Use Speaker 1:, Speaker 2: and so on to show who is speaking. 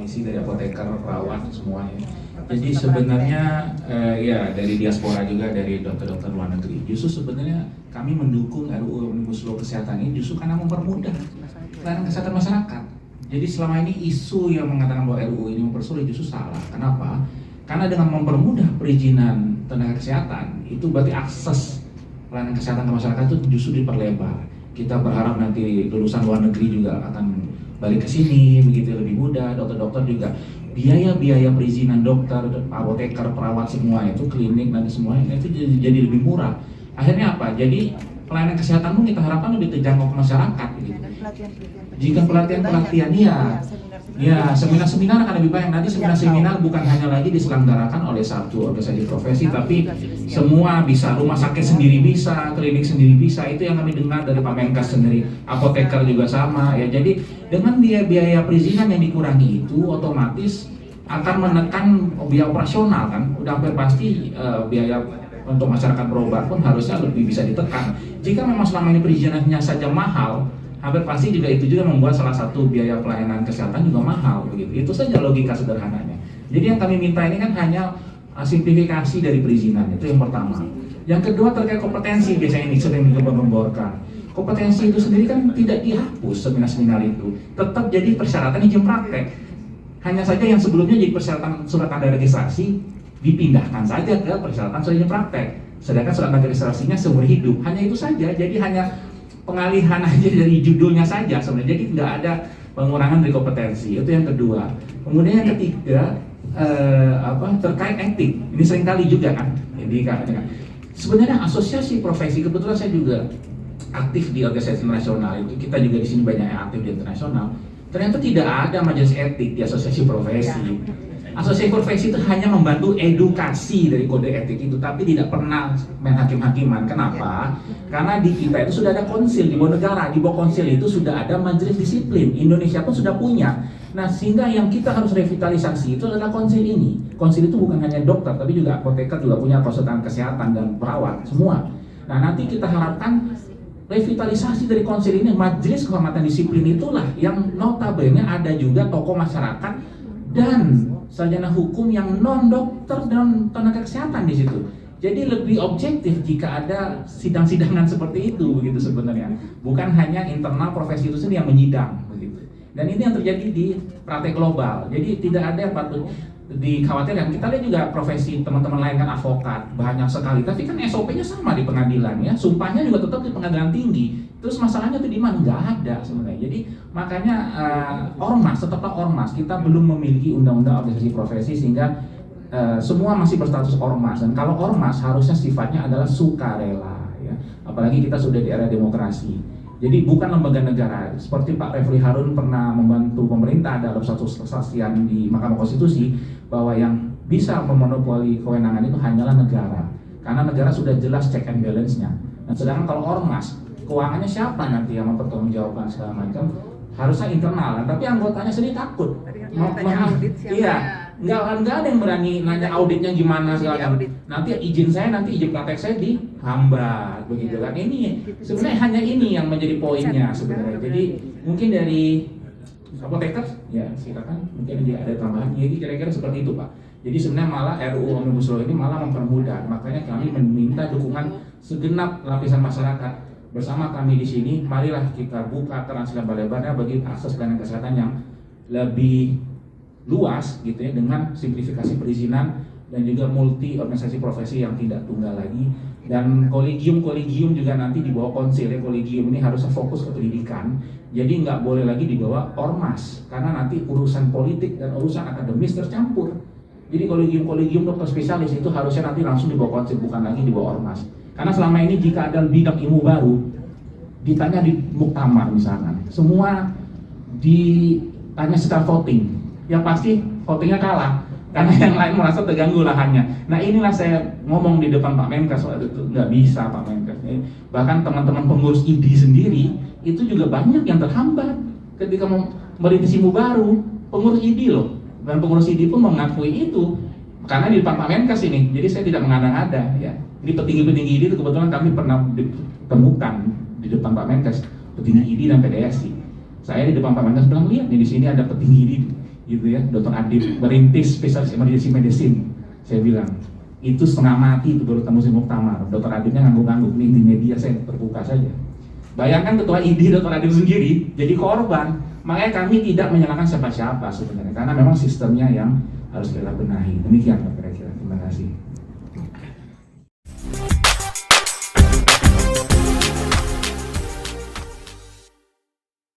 Speaker 1: koalisi dari apoteker, perawat, semuanya. Jadi sebenarnya ya dari diaspora juga, dari dokter-dokter luar negeri. Justru sebenarnya kami mendukung RUU Omnibus Law Kesehatan ini justru karena mempermudah pelayanan kesehatan masyarakat. Jadi selama ini isu yang mengatakan bahwa RUU ini mempersulit justru salah. Kenapa? Karena dengan mempermudah perizinan tenaga kesehatan, itu berarti akses pelayanan kesehatan ke masyarakat itu justru diperlebar. Kita berharap nanti lulusan luar negeri juga akan balik ke sini, begitu lebih mudah. Dokter-dokter juga biaya-biaya perizinan dokter, apoteker, perawat semua itu, klinik nanti semuanya itu jadi lebih murah. Akhirnya apa? Jadi pelayanan kesehatan pun kita harapkan lebih terjangkau ke masyarakat. Gitu. Jika pelatihan-pelatihan, ya seminar-seminar akan lebih banyak. Nanti seminar-seminar bukan hanya lagi diselenggarakan oleh satu organisasi profesi, tapi semua bisa, rumah sakit sendiri bisa, klinik sendiri bisa. Itu yang kami dengar dari Pak Menkes sendiri, apoteker juga sama. Ya, jadi dengan biaya perizinan yang dikurangi itu otomatis akan menekan biaya operasional kan. Udah hampir pasti biaya untuk masyarakat berobat pun harusnya lebih bisa ditekan. Jika memang selama ini perizinannya saja mahal, hampir pasti juga itu juga membuat salah satu biaya pelayanan kesehatan juga mahal begitu. Itu saja logika sederhananya. Jadi yang kami minta ini kan hanya simplifikasi dari perizinan, itu yang pertama. Yang kedua terkait kompetensi, biasanya ini sering digembar-gemborkan. Kompetensi itu sendiri kan tidak dihapus, seminar-seminar itu tetap jadi persyaratan izin praktek. Hanya saja yang sebelumnya jadi persyaratan surat tanda registrasi dipindahkan saja ke persyaratan surat izin praktek. Sedangkan surat tanda registrasinya seumur hidup. Hanya itu saja. Jadi hanya pengalihan aja dari judulnya saja sebenarnya. Jadi nggak ada pengurangan dari kompetensi. Itu yang kedua. Kemudian yang ketiga terkait etik. Ini seringkali juga kan. Jadi sebenarnya asosiasi profesi, kebetulan saya juga aktif di organisasi internasional, itu kita juga di sini banyak yang aktif di internasional. Ternyata tidak ada majelis etik di asosiasi profesi. Asosiasi profesi itu hanya membantu edukasi dari kode etik itu, tapi tidak pernah main hakim-hakiman. Kenapa? Karena di kita itu sudah ada konsil, di bawah negara, di bawah konsil itu sudah ada majelis disiplin. Indonesia pun sudah punya. Nah, sehingga yang kita harus revitalisasi itu adalah konsil ini. Konsil itu bukan hanya dokter, tapi juga apoteker juga punya konsultan kesehatan dan perawat, semua. Nah, nanti kita harapkan revitalisasi dari konsil ini, majelis kehormatan disiplin itulah yang notabene ada juga tokoh masyarakat dan sarjana hukum yang non dokter dan tenaga kesehatan di situ. Jadi lebih objektif jika ada sidang-sidangan seperti itu begitu sebenarnya. Bukan hanya internal profesi itu sendiri yang menyidang begitu. Dan ini yang terjadi di praktek global. Jadi tidak ada yang patut dikhawatirkan. Kita lihat juga profesi teman-teman lain kan advokat banyak sekali, tapi kan SOP-nya sama di pengadilan ya, sumpahnya juga tetap di pengadilan tinggi. Terus masalahnya itu di mana? Nggak ada sebenarnya. Jadi makanya ormas, tetaplah ormas. Kita belum memiliki undang-undang organisasi profesi sehingga semua masih berstatus ormas. Dan kalau ormas harusnya sifatnya adalah sukarela ya. Apalagi kita sudah di era demokrasi. Jadi bukan lembaga negara. Seperti Pak Refli Harun pernah membantu pemerintah dalam satu kesaksian di Mahkamah Konstitusi bahwa yang bisa memonopoli kewenangan itu hanyalah negara. Karena negara sudah jelas check and balance-nya. Nah, sedangkan kalau ormas, keuangannya siapa nanti yang mempertanggungjawabkan segala macam? Harusnya internal, tapi anggotanya sendiri takut. Iya, nggak ada yang berani nanya auditnya gimana segala macam. Nanti izin praktek saya dihambat begitu kan. Ini sebenarnya hanya ini yang menjadi poinnya sebenarnya. Jadi mungkin dari apoteker ya silakan, mungkin ada tambahan. Jadi kira-kira seperti itu Pak. Jadi sebenarnya malah RUU Omnibus Law ini malah mempermudah. Makanya kami meminta dukungan segenap lapisan masyarakat. Bersama kami di sini, marilah kita buka keran selebar-lebarnya bagi akses pelayanan kesehatan yang lebih luas gitu ya, dengan simplifikasi perizinan dan juga multi organisasi profesi yang tidak tunggal lagi. Dan kolegium juga nanti di bawah konsil ya. Kolegium ini harusnya fokus ke pendidikan, jadi nggak boleh lagi di bawah ormas karena nanti urusan politik dan urusan akademis tercampur. Jadi kolegium dokter spesialis itu harusnya nanti langsung di bawah konsil, bukan lagi di bawah ormas. Karena selama ini jika ada bidang ilmu baru ditanya di muktamar misalkan, semua ditanya secara voting, yang pasti votingnya kalah karena yang lain merasa terganggu lahannya. Nah inilah saya ngomong di depan Pak Menkes waktu itu, nggak bisa Pak Menkes. Bahkan teman-teman pengurus ID sendiri itu juga banyak yang terhambat ketika mau merintis ilmu baru, pengurus ID loh, dan pengurus ID pun mengakui itu karena di depan Pak Menkes ini. Jadi saya tidak mengada-ngada ya. Ini petinggi-petinggi ID itu kebetulan kami pernah ditemukan di depan Pak Menkes, petinggi ID dan PDSI. Saya di depan Pak Menkes bilang, lihat nih di sini ada petinggi ID gitu ya, Dr. Adib merintis spesialis emergency medicine. Saya bilang itu setengah mati itu baru temu si Muktamar. Dr. Adibnya ngangguk-ngangguk nih di media, saya terbuka saja. Bayangkan ketua ID Dr. Adib sendiri jadi korban. Makanya kami tidak menyalahkan siapa-siapa sebenarnya, karena memang sistemnya yang harus kita benahi. Demikian Pak.